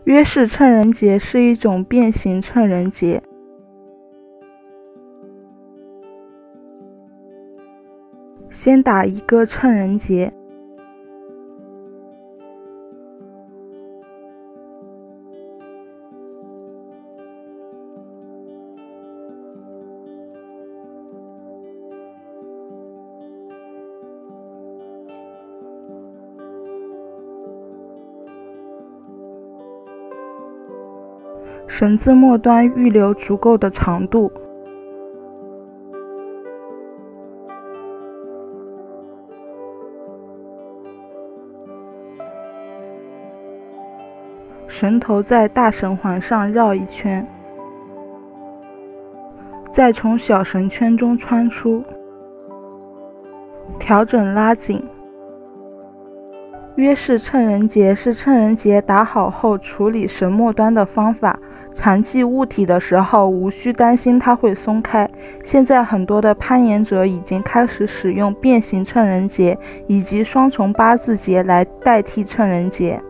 约式乘人结是一种变形乘人结。先打一个乘人结，绳子末端预留足够的长度。绳头在大绳环上绕一圈，再从小绳圈中穿出，调整拉紧。约式乘人结是乘人结打好后处理绳末端的方法。缠系物体的时候无需担心它会松开。现在很多的攀岩者已经开始使用变形乘人结以及双重八字结来代替乘人结。